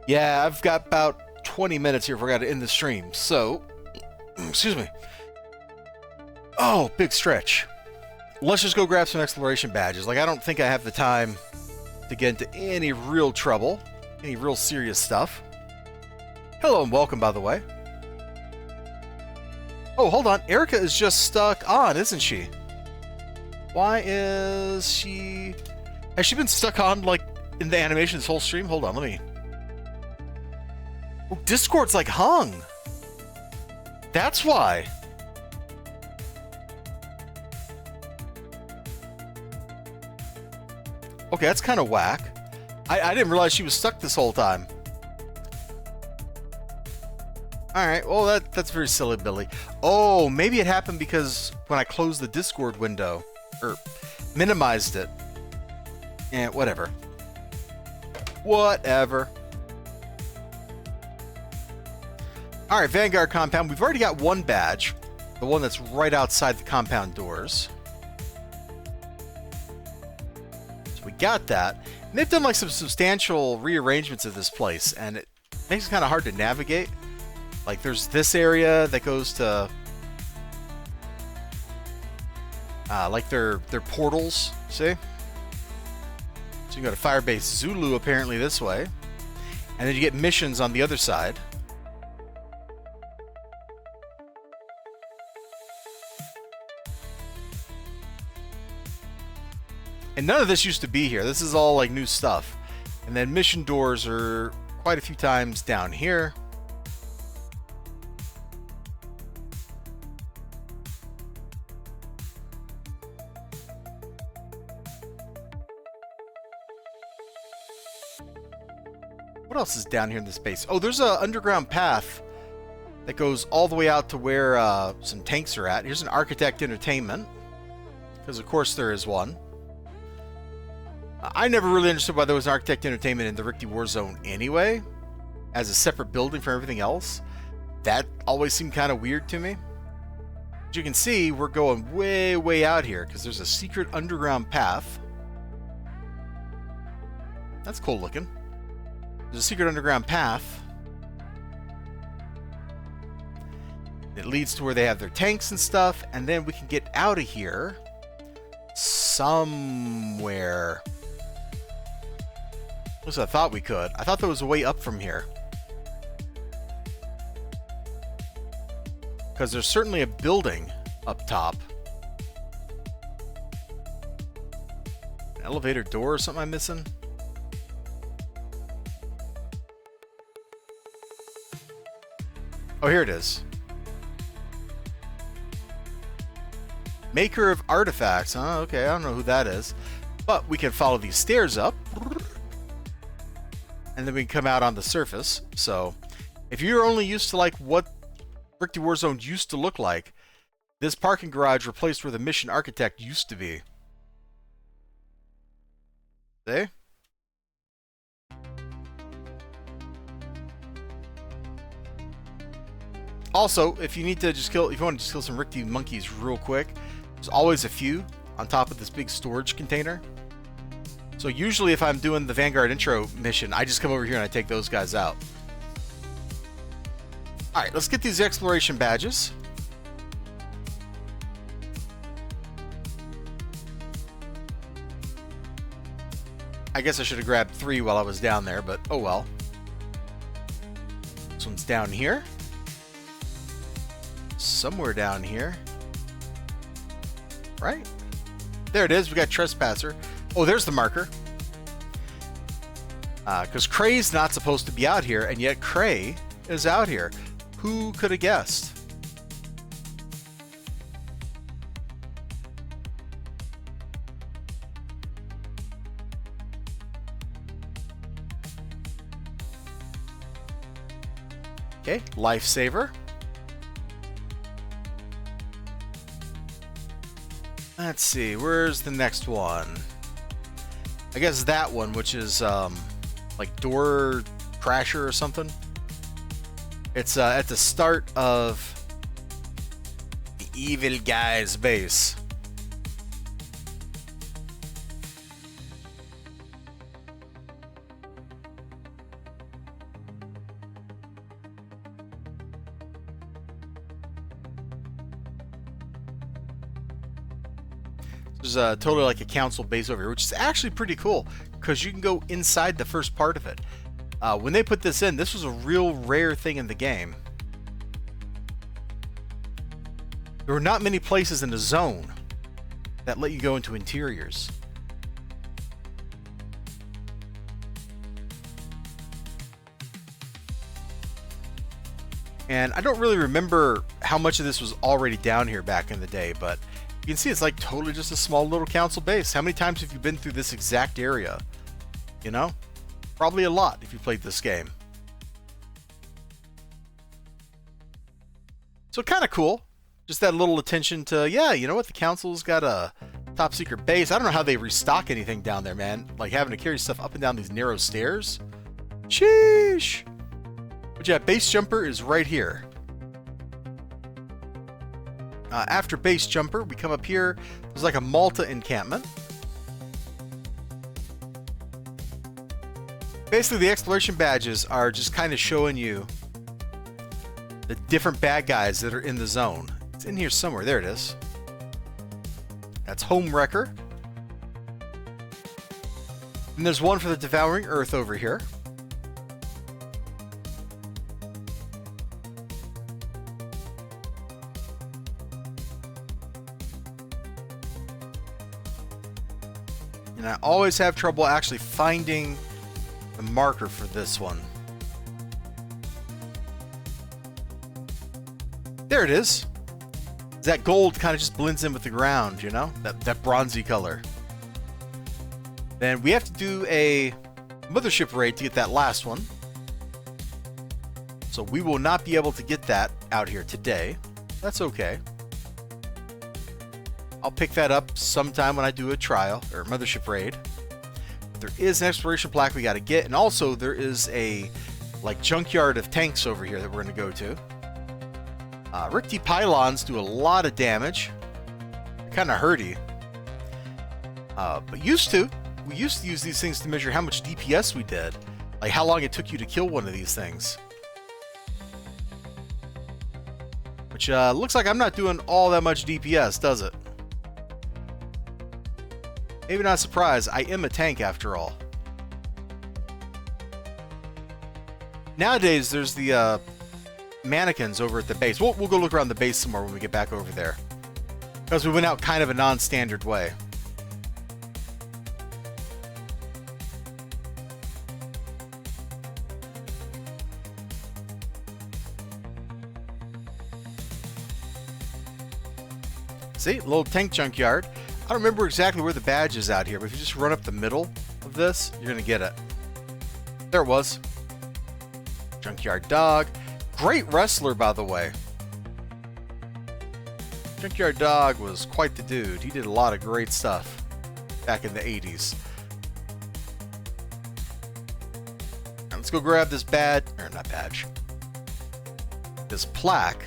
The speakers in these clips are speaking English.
Yeah, I've got about 20 minutes here before I got to end the stream. So, excuse me. Oh, big stretch. Let's just go grab some exploration badges. Like, I don't think I have the time to get into any real trouble, any real serious stuff. Hello and welcome, by the way. Oh, hold on. Erica is just stuck on, isn't she? Why is she... Has she been stuck on, like, in the animation this whole stream? Hold on, let me... Oh, Discord's, like, hung. That's why. Okay, that's kind of whack. I didn't realize she was stuck this whole time. Alright, well, that's very silly, Billy. Oh, maybe it happened because when I closed the Discord window, or minimized it. Eh, whatever. Whatever. Alright, Vanguard compound. We've already got one badge. The one that's right outside the compound doors. So we got that. And they've done like some substantial rearrangements of this place, and it makes it kind of hard to navigate. Like there's this area that goes to like their portals, see? So you go to Firebase Zulu apparently this way. And then you get missions on the other side. And none of this used to be here. This is all like new stuff. And then mission doors are quite a few times down here. What else is down here in this base? Oh, there's an underground path that goes all the way out to where some tanks are at. Here's an Architect Entertainment. Because of course there is one. I never really understood why there was an Architect Entertainment in the Rikti Warzone anyway, as a separate building from everything else. That always seemed kind of weird to me. As you can see, we're going way, way out here, because there's a secret underground path. That's cool looking. There's a secret underground path. It leads to where they have their tanks and stuff, and then we can get out of here somewhere. At least I thought we could. I thought there was a way up from here. Because there's certainly a building up top. An elevator door or something I'm missing? Oh, here it is. Maker of artifacts. Huh? Okay, I don't know who that is. But we can follow these stairs up. And then we can come out on the surface. So, if you're only used to like what Rikti Warzone used to look like, this parking garage replaced where the mission architect used to be. See? Also, if you need to just kill, if you want to just kill some Rikti monkeys real quick, there's always a few on top of this big storage container. So usually if I'm doing the Vanguard intro mission, I just come over here and I take those guys out. Alright, let's get these exploration badges. I guess I should have grabbed 3 while I was down there, but oh well. This one's down here. Somewhere down here. Right? There it is, we got Trespasser. Oh, there's the marker. Because Cray's not supposed to be out here, and yet Cray is out here. Who could have guessed? Okay, Lifesaver. Let's see, where's the next one? I guess that one, which is like Door Crasher or something. It's at the start of the evil guy's base. There's totally like a council base over here, which is actually pretty cool because you can go inside the first part of it. When they put this in, this was a real rare thing in the game. There were not many places in the zone that let you go into interiors. And I don't really remember how much of this was already down here back in the day, but you can see it's like totally just a small little council base. How many times have you been through this exact area? You know? Probably a lot if you played this game. So kind of cool. Just that little attention to, yeah, you know what? The council's got a top secret base. I don't know how they restock anything down there, man. Like having to carry stuff up and down these narrow stairs. Sheesh. But yeah, base jumper is right here. After base jumper, we come up here. There's like a Malta encampment. Basically, the exploration badges are just kind of showing you the different bad guys that are in the zone. It's in here somewhere. There it is. That's Home Wrecker. And there's one for the Devouring Earth over here. And I always have trouble actually finding the marker for this one. There it is. That gold kind of just blends in with the ground, you know? That bronzy color. Then we have to do a mothership raid to get that last one. So we will not be able to get that out here today. That's okay. I'll pick that up sometime when I do a trial or mothership raid. There is an exploration plaque we got to get, and also there is a like junkyard of tanks over here that we're going to go to. Rikti pylons do a lot of damage. Kind of hurty. But we used to use these things to measure how much DPS we did, like how long it took you to kill one of these things. Which looks like I'm not doing all that much DPS, does it? Maybe not surprised. I am a tank after all. Nowadays, there's the mannequins over at the base. We'll go look around the base some more when we get back over there. Because we went out kind of a non-standard way. See? Little tank junkyard. I don't remember exactly where the badge is out here, but if you just run up the middle of this, you're going to get it. There it was. Junkyard dog. Great wrestler, by the way. Junkyard dog was quite the dude. He did a lot of great stuff back in the 80s. Now let's go grab this this plaque.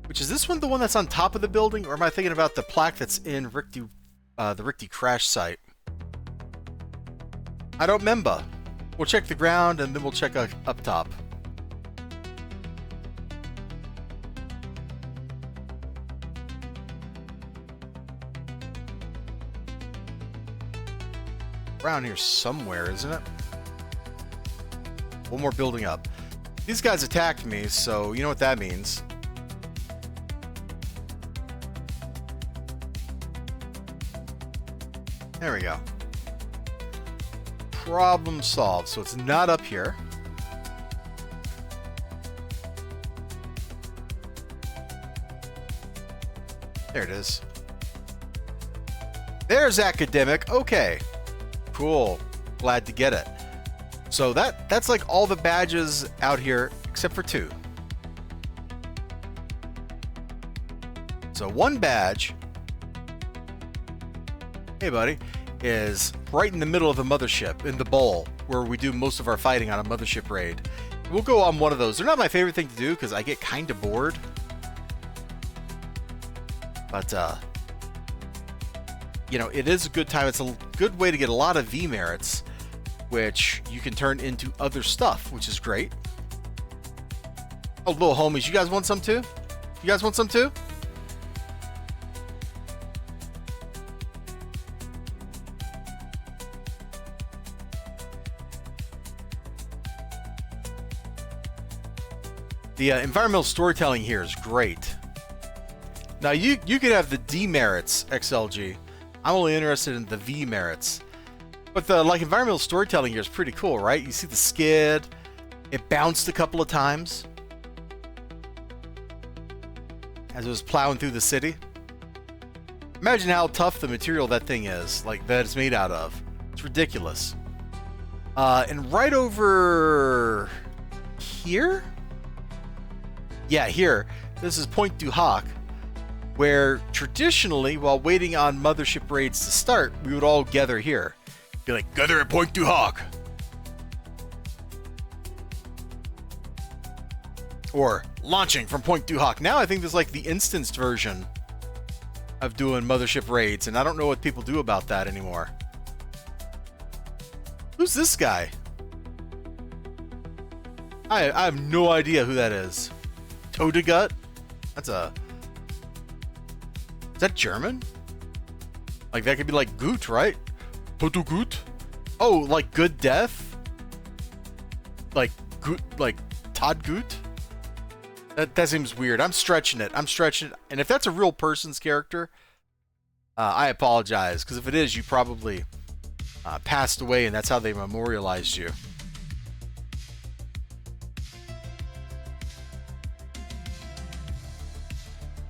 Which is this one the one that's on top of the building, or am I thinking about the plaque that's in Rikti, the Rikti crash site? I don't remember. We'll check the ground and then we'll check up top. Around here somewhere, isn't it? One more building up. These guys attacked me, so you know what that means. There we go. Problem solved. So it's not up here. There it is. There's academic. Okay. Cool. Glad to get it. So that's like all the badges out here except for 2. So one badge, hey buddy, is right in the middle of the mothership, in the bowl, where we do most of our fighting on a mothership raid. We'll go on one of those. They're not my favorite thing to do because I get kind of bored. But, you know, it is a good time. It's a good way to get a lot of V merits, which you can turn into other stuff, which is great. Oh, little homies, you guys want some too? You guys want some too? The environmental storytelling here is great. Now you could have the D merits XLG. I'm only interested in the V merits. But the environmental storytelling here is pretty cool, right? You see the skid, it bounced a couple of times as it was plowing through the city. Imagine how tough the material that thing is, that it's made out of. It's ridiculous. And right over here? Yeah, here. This is Point du Hoc, where traditionally, while waiting on mothership raids to start, we would all gather here. Be like, gather at Point du Hoc. Or launching from Point du Hoc. Now I think there's the instanced version of doing mothership raids, and I don't know what people do about that anymore. Who's this guy? I have no idea who that is. Todegut? That's a... Is that German? That could be Gut, right? Todegut? Oh, good death? Gut, Todd Gut? That seems weird. I'm stretching it. And if that's a real person's character, I apologize. Because if it is, you probably passed away and that's how they memorialized you.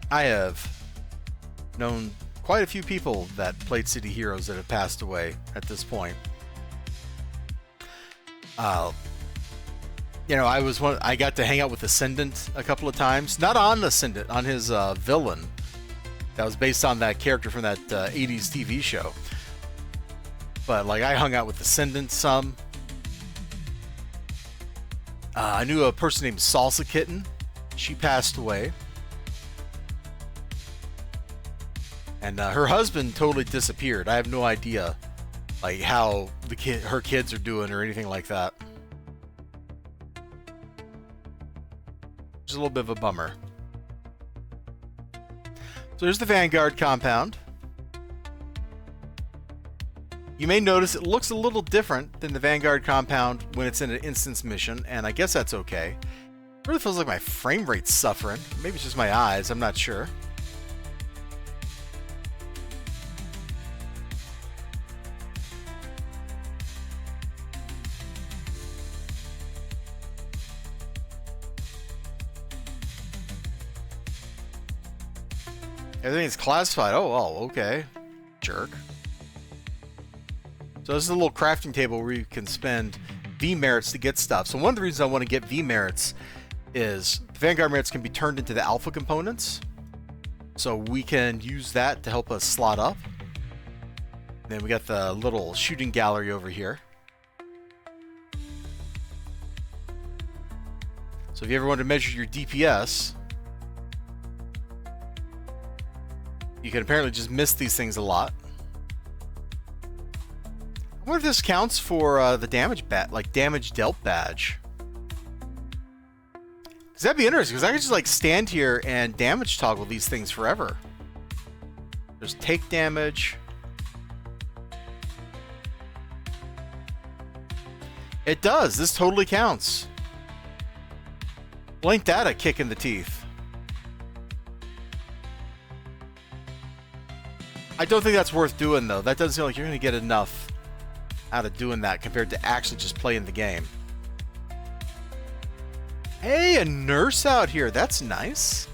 I have known quite a few people that played City Heroes that have passed away at this point. I got to hang out with Ascendant a couple of times. Not on Ascendant, on his villain. That was based on that character from that 80s TV show. But I hung out with Ascendant some. I knew a person named Salsa Kitten. She passed away. And her husband totally disappeared. I have no idea how her kids are doing or anything like that. Just a little bit of a bummer. So there's the Vanguard compound. You may notice it looks a little different than the Vanguard compound when it's in an instance mission, and I guess that's okay. It really feels like my frame rate's suffering. Maybe it's just my eyes, I'm not sure. Everything's classified. Oh, okay. Jerk. So this is a little crafting table where you can spend V merits to get stuff. So one of the reasons I want to get V merits is the Vanguard merits can be turned into the alpha components. So we can use that to help us slot up. And then we got the little shooting gallery over here. So if you ever want to measure your DPS, you can apparently just miss these things a lot. I wonder if this counts for the damage damage dealt badge. Because that'd be interesting, because I could just stand here and damage toggle these things forever. There's take damage. It does. This totally counts. Well, ain't that a kick in the teeth? I don't think that's worth doing, though. That doesn't seem like you're going to get enough out of doing that compared to actually just playing the game. Hey, a nurse out here. That's nice.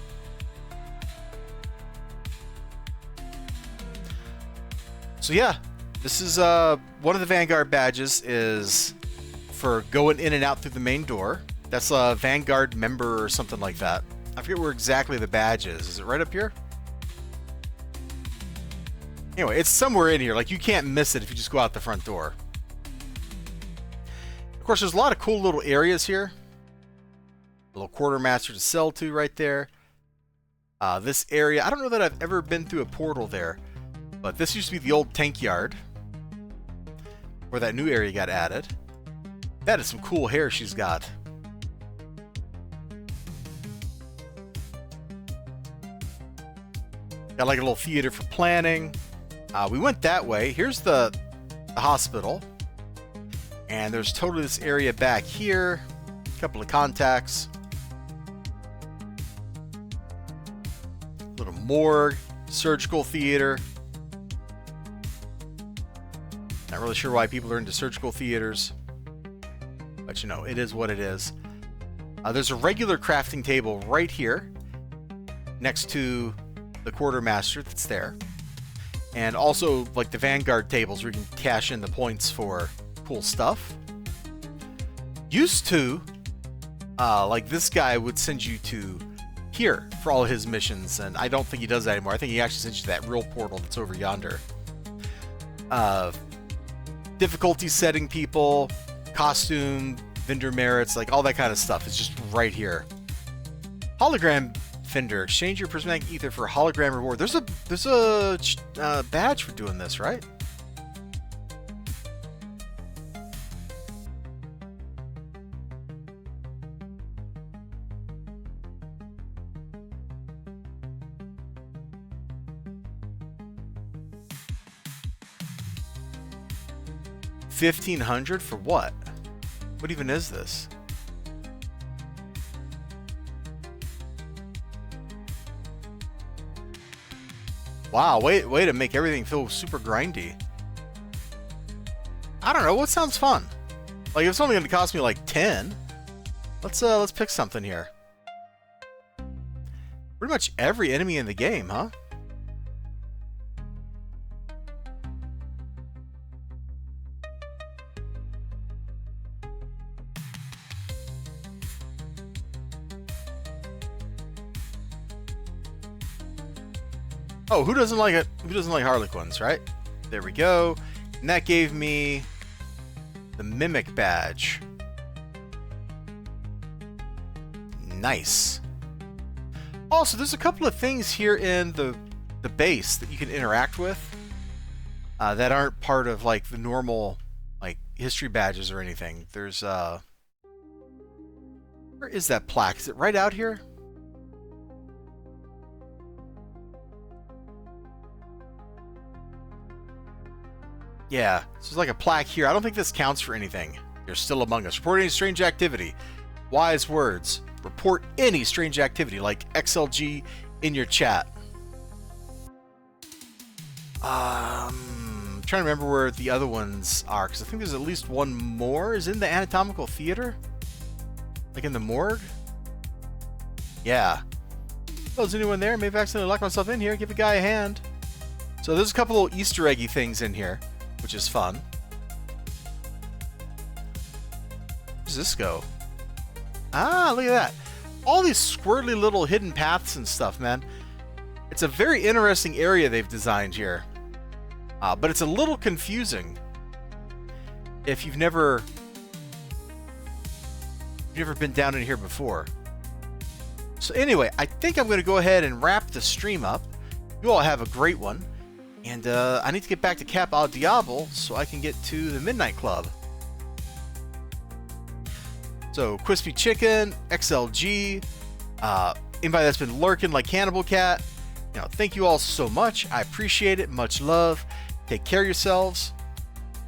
So yeah, this is one of the Vanguard badges is for going in and out through the main door. That's a Vanguard member or something like that. I forget where exactly the badge is. Is it right up here? Anyway, it's somewhere in here. You can't miss it if you just go out the front door. Of course, there's a lot of cool little areas here. A little quartermaster to sell to right there. This area, I don't know that I've ever been through a portal there, but this used to be the old tank yard where that new area got added. That is some cool hair she's got. Got a little theater for planning. We went that way. Here's the hospital. And there's totally this area back here. A couple of contacts. morgue, surgical theater. Not really sure why people are into surgical theaters, but you know, it is what it is. There's a regular crafting table right here next to the quartermaster that's there. And also like the Vanguard tables where you can cash in the points for cool stuff. Used to, like this guy would send you to here for all his missions, and I don't think he does that anymore. I think he actually sends you to that real portal that's over yonder. Difficulty setting people, costume, vendor merits, like all that kind of stuff. It's just right here. Hologram vendor, exchange your prismatic ether for hologram reward. There's a badge for doing this, right? $1,500 for what? What even is this? Wow, way to make everything feel super grindy. I don't know, what sounds fun? Like if it's only gonna cost me like 10, let's pick something here. Pretty much every enemy in the game, huh? Oh, who doesn't like it? Who doesn't like Harlequins, right? There we go. And that gave me the Mimic badge. Nice. Also, there's a couple of things here in the base that you can interact with that aren't part of like the normal like history badges or anything. There's where is that plaque? Is it right out here? Yeah, so there's like a plaque here. I don't think this counts for anything. You're still among us. Report any strange activity. Wise words. Report any strange activity, like XLG in your chat. I'm trying to remember where the other ones are, because I think there's at least one more. Is it in the anatomical theater? Like in the morgue? Yeah. Well, is anyone there? Maybe I accidentally locked myself in here. Give a guy a hand. So there's a couple of Easter eggy things in here, which is fun. Where does this go? Ah, look at that. All these squirrely little hidden paths and stuff, man. It's a very interesting area they've designed here. But it's a little confusing if you've never been down in here before. So anyway, I think I'm going to go ahead and wrap the stream up. You all have a great one. And I need to get back to Cap Al Diablo so I can get to the Midnight Club. So, Crispy Chicken, XLG, anybody that's been lurking like Cannibal Cat, you know, thank you all so much. I appreciate it. Much love. Take care of yourselves.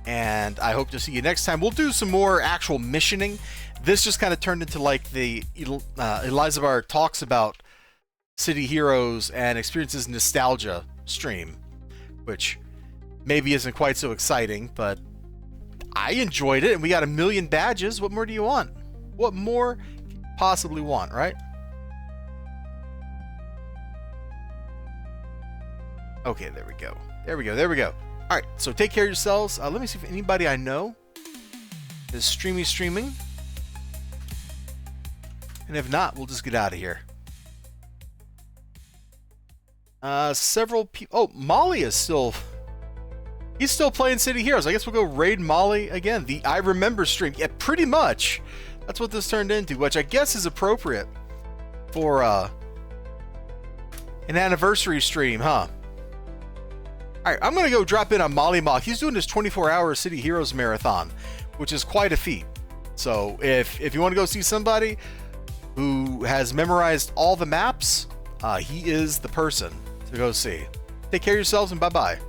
And I hope to see you next time. We'll do some more actual missioning. This just kind of turned into like the Elizibar talks about city heroes and experiences nostalgia stream, which maybe isn't quite so exciting, but I enjoyed it, and we got 1 million badges. What more do you want? What more can you possibly want, right? Okay, there we go. There we go. There we go. All right, so take care of yourselves. Let me see if anybody I know is streaming. And if not, we'll just get out of here. Several people. Oh, Molly is still. He's still playing City Heroes. I guess we'll go raid Molly again. The I Remember stream. Yeah, pretty much. That's what this turned into, which I guess is appropriate for an anniversary stream, huh? Alright, I'm going to go drop in on Molly Mock. He's doing his 24-hour City Heroes marathon, which is quite a feat. So if you want to go see somebody who has memorized all the maps, he is the person to go see. Take care of yourselves and bye-bye.